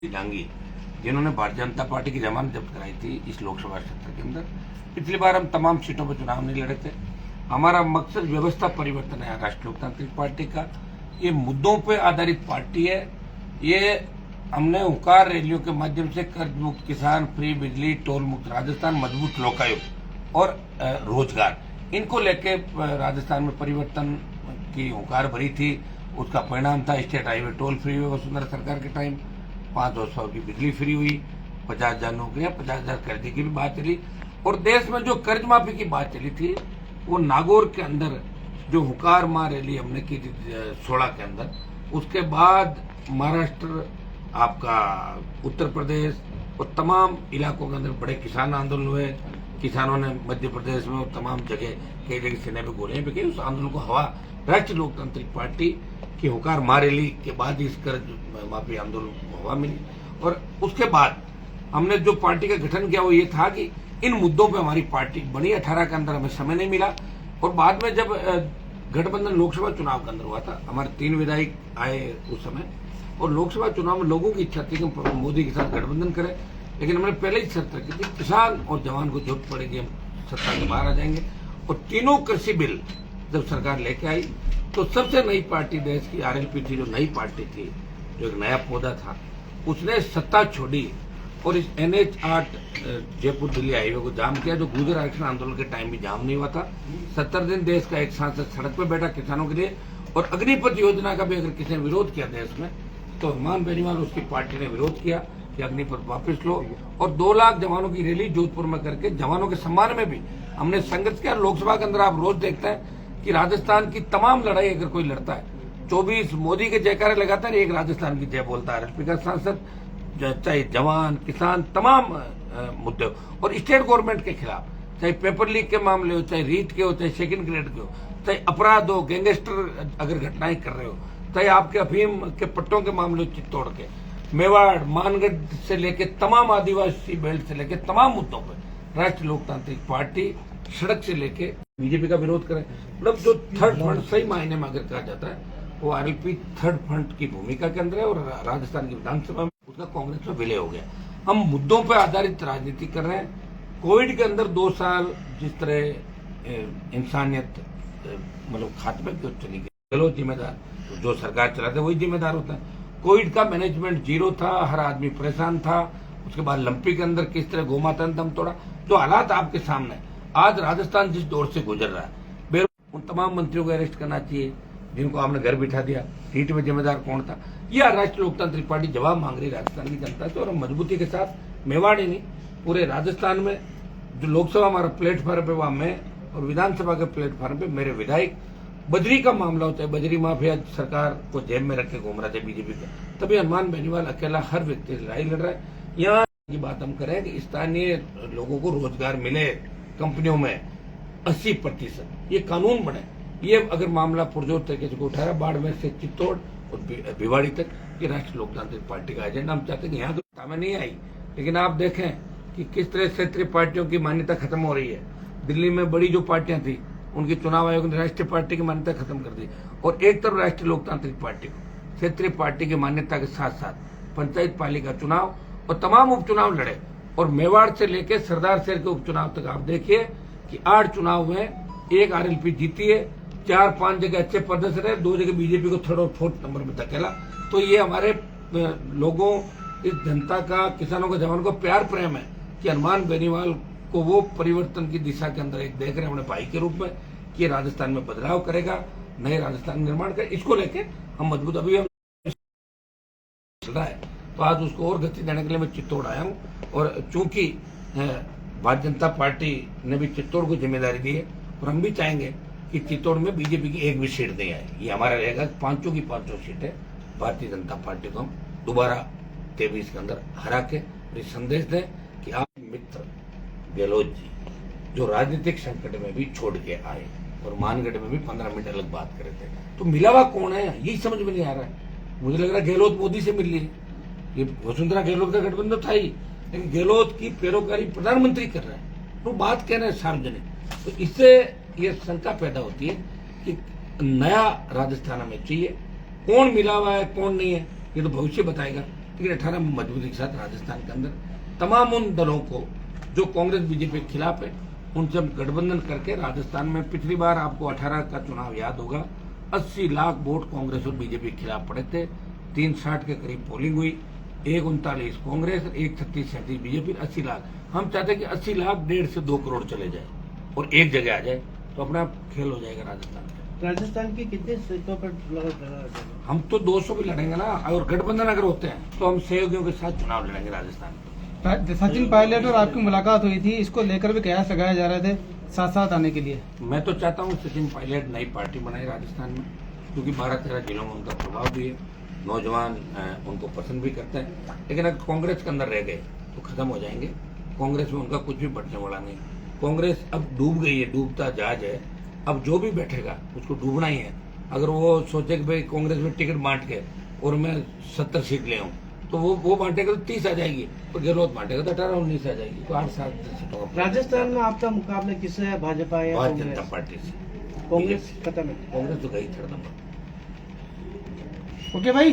डांगी जिन्होंने भारतीय जनता पार्टी की जमानत जब्त कराई थी इस लोकसभा क्षेत्र के अंदर। पिछली बार हम तमाम सीटों पर चुनाव नहीं लड़े थे। हमारा मकसद व्यवस्था परिवर्तन है। राष्ट्रीय लोकतांत्रिक पार्टी का ये मुद्दों पर आधारित पार्टी है। ये हमने हुंकार रैलियों के माध्यम से कर्ज मुक्त किसान, फ्री बिजली, टोल मुक्त राजस्थान, मजबूत लोकायुक्त और रोजगार, इनको लेके राजस्थान में परिवर्तन की हुंकार भरी थी। उसका परिणाम था स्टेट हाईवे टोल फ्री हुए वसुंधरा सरकार के टाइम, 500 की बिजली फ्री हुई, 50,000 नौकरियां, 50,000 कर्जे की भी बात चली। और देश में जो कर्ज माफी की बात चली थी वो नागौर के अंदर जो हुंकार मार रैली हमने की थी 16 के अंदर, उसके बाद महाराष्ट्र, आपका उत्तर प्रदेश और तमाम इलाकों के अंदर बड़े किसान आंदोलन हुए। किसानों ने मध्य प्रदेश में और तमाम जगह कई जगह सेना पे गोलियां भी की। उस आंदोलन को हवा राष्ट्रीय लोकतांत्रिक पार्टी की हुंकार मार रैली के बाद इस कर्ज माफी आंदोलन को हवा मिली। और उसके बाद हमने जो पार्टी का गठन किया वो ये था कि इन मुद्दों पे हमारी पार्टी बनी। 18 के अंदर हमें समय नहीं मिला और बाद में जब गठबंधन लोकसभा चुनाव के अंदर हुआ था, हमारे 3 विधायक आए उस समय और लोकसभा चुनाव में लोगों की इच्छा थी कि मोदी के साथ गठबंधन करें, लेकिन हमने पहले ही शर्त रखी थी किसान और जवान को जरूरत पड़ेगी हम सत्ता के बाहर आ जाएंगे। और तीनों कृषि बिल जब सरकार लेके आई तो सबसे नई पार्टी देश की आरएलपी थी, जो नई पार्टी थी, जो एक नया पौधा था, उसने सत्ता छोड़ी और इस NH8 जयपुर दिल्ली हाईवे को जाम किया, जो गुर्जर आरक्षण आंदोलन के टाइम भी जाम नहीं हुआ था। 70 दिन देश का एक सांसद सड़क पर बैठा किसानों के लिए। और अग्निपथ योजना का भी अगर किसी ने विरोध किया देश में तो हनुमान बेनीवाल उसकी पार्टी ने विरोध किया कि अग्निपथ वापस लो। और 2 लाख जवानों की रैली जोधपुर में करके जवानों के सम्मान में भी हमने संघर्ष किया। लोकसभा के अंदर आप रोज देखते हैं कि राजस्थान की तमाम लड़ाई अगर कोई लड़ता है, 24 मोदी के जयकारे लगाता है, एक राजस्थान की जय बोलता है आरएलपी का सांसद, चाहे जवान, किसान, तमाम मुद्दे और स्टेट गवर्नमेंट के खिलाफ, चाहे पेपर लीक के मामले हो, चाहे रीट के हो, चाहे सेकंड ग्रेड के हो, चाहे अपराध हो, गैंगस्टर अगर घटनाएं कर रहे हो, चाहे आपके अफीम के पट्टों के मामले हो, चित्तौड़ के, मेवाड़, मानगढ़ से लेके तमाम आदिवासी बेल्ट से लेके तमाम मुद्दों पर राष्ट्रीय लोकतांत्रिक पार्टी सड़क से लेके बीजेपी का विरोध करे। मतलब जो थर्ड फ्रंट सही मायने में अगर कहा जाता है वो आरएलपी थर्ड फ्रंट की भूमिका के अंदर है। और राजस्थान की विधानसभा में उसका कांग्रेस में विलय हो गया। हम मुद्दों पर आधारित राजनीति कर रहे हैं। कोविड के अंदर 2 साल जिस तरह इंसानियत मतलब खात्मे की चली गई, चलो जिम्मेदार जो सरकार चलाते वही जिम्मेदार होता है। कोविड का मैनेजमेंट जीरो था, हर आदमी परेशान था। उसके बाद लंपी के अंदर किस तरह गोमाता ने दम तोड़ा, जो हालात आपके सामने आज राजस्थान जिस दौर से गुजर रहा है, उन तमाम मंत्रियों को अरेस्ट करना चाहिए जिनको आपने घर बिठा दिया। हीट में जिम्मेदार कौन था? यह राष्ट्रीय लोकतांत्रिक पार्टी जवाब मांग रही राजस्थान की जनता से। और हम मजबूती के साथ मेवाड़ ही नहीं, पूरे राजस्थान में जो लोकसभा हमारा प्लेटफॉर्म पे वहां मैं और विधानसभा के प्लेटफॉर्म पे मेरे विधायक, बजरी का मामला होता है, बजरी माफिया सरकार को जेब में रख के घूम रहा था बीजेपी का, तभी हनुमान बेनीवाल अकेला हर व्यक्ति लड़ाई लड़ रहा है। यहाँ की बात हम करें कि स्थानीय लोगों को रोजगार मिले कंपनियों में 80%, ये कानून बने। ये अगर मामला पुरजोर तरीके से उठा रहा, बाड़मेर से चित्तौड़ और भिवाड़ी तक, ये राष्ट्रीय लोकतांत्रिक पार्टी का एजेंडा। हम चाहते हैं कि यहाँ तो सत्ता में नहीं आई, लेकिन आप देखें कि किस तरह क्षेत्रीय पार्टियों की मान्यता खत्म हो रही है। दिल्ली में बड़ी जो पार्टियां थी उनकी चुनाव आयोग ने राष्ट्रीय पार्टी की मान्यता खत्म कर दी। और एक तरफ राष्ट्रीय लोकतांत्रिक पार्टी को क्षेत्रीय पार्टी की मान्यता के साथ साथ पंचायत पालिका चुनाव और तमाम उपचुनाव लड़े। और मेवाड़ से लेकर सरदार शहर के उपचुनाव तक आप देखिए कि 8 चुनाव में 1 आरएलपी जीती है, 4-5 जगह अच्छे प्रदर्शन है, 2 जगह बीजेपी को 3rd और 4th नंबर में धकेला। तो ये हमारे लोगों, इस जनता का, किसानों का, जवानों का प्यार प्रेम है कि हनुमान बेनीवाल को वो परिवर्तन की दिशा के अंदर एक देख रहे हैं अपने भाई के रूप में कि राजस्थान में बदलाव करेगा, नए राजस्थान निर्माण करेगा। इसको लेके हम मजबूत अभी हम चल रहा है, तो आज उसको और गति देने के लिए मैं चित्तौड़ आया हूँ। और चूंकि भारतीय जनता पार्टी ने भी चित्तौड़ को जिम्मेदारी दी है और हम भी चाहेंगे कि चित्तौड़ में बीजेपी की एक भी सीट नहीं आए। ये हमारा रहेगा 5 की 5 सीटें भारतीय जनता पार्टी को हम दोबारा 23 के अंदर हरा के संदेश दें कि आप मित्र गहलोत जी जो राजनीतिक संकट में भी छोड़ के आए और मानगढ़ में भी 15 मिनट अलग बात करे थे, तो मिलावा कौन है यही समझ में नहीं आ रहा है। मुझे लग रहा है गहलोत मोदी से मिल रही है। ये वसुंधरा गहलोत का गठबंधन था ही, लेकिन गहलोत की पैरोकारी प्रधानमंत्री कर रहे हैं, वो बात कह रहे हैं सार्वजनिक। तो इससे ये शंका पैदा होती है कि नया राजस्थान हमें चाहिए। कौन मिला हुआ है कौन नहीं है ये तो भविष्य बताएगा। लेकिन 18 में मजबूती के साथ राजस्थान के अंदर तमाम उन दलों को जो कांग्रेस बीजेपी के खिलाफ है उनसे हम गठबंधन करके राजस्थान में पिछली बार आपको 18 का चुनाव याद होगा, 80 लाख वोट कांग्रेस और बीजेपी के खिलाफ पड़े थे। 360 के करीब पोलिंग हुई, 139 कांग्रेस, 136 बीजेपी, 80 लाख। हम चाहते हैं कि 80 लाख 1.5 से 2 करोड़ चले जाए और एक जगह आ जाए तो अपना खेल हो जाएगा राजस्थान में। राजस्थान की कितनी सीटों पर लड़ा? हम तो 200 भी लड़ेंगे ना, और गठबंधन अगर होते हैं तो हम सहयोगियों के साथ चुनाव लड़ेंगे राजस्थान में। सचिन पायलट और आपकी मुलाकात हुई थी, इसको लेकर भी कयास लगाए जा रहे थे साथ साथ आने के लिए। मैं तो चाहता हूँ सचिन पायलट नई पार्टी बनाए राजस्थान में, क्योंकि 12-13 जिलों में उनका प्रभाव भी है, नौजवान उनको पसंद भी करते हैं। लेकिन अगर कांग्रेस के अंदर रह गए तो खत्म हो जाएंगे। कांग्रेस में उनका कुछ भी बढ़ने वाला नहीं। कांग्रेस अब डूब गई है, डूबता जहाज है। अब जो भी बैठेगा उसको डूबना ही है। अगर वो सोचे कि भाई कांग्रेस में टिकट बांट के और मैं 70 सीट ले आऊं, तो वो बांटेगा तो 30 आ जाएगी, और गहलोत बांटेगा तो 18-19 आ जाएगी, तो 8-7 सीटों का। राजस्थान में आपका मुकाबला किससे है, भाजपा या भारतीय कांग्रेस? जनता पार्टी से। कांग्रेस खत्म है। कांग्रेस तो गई 3rd नंबर। ओके भाई।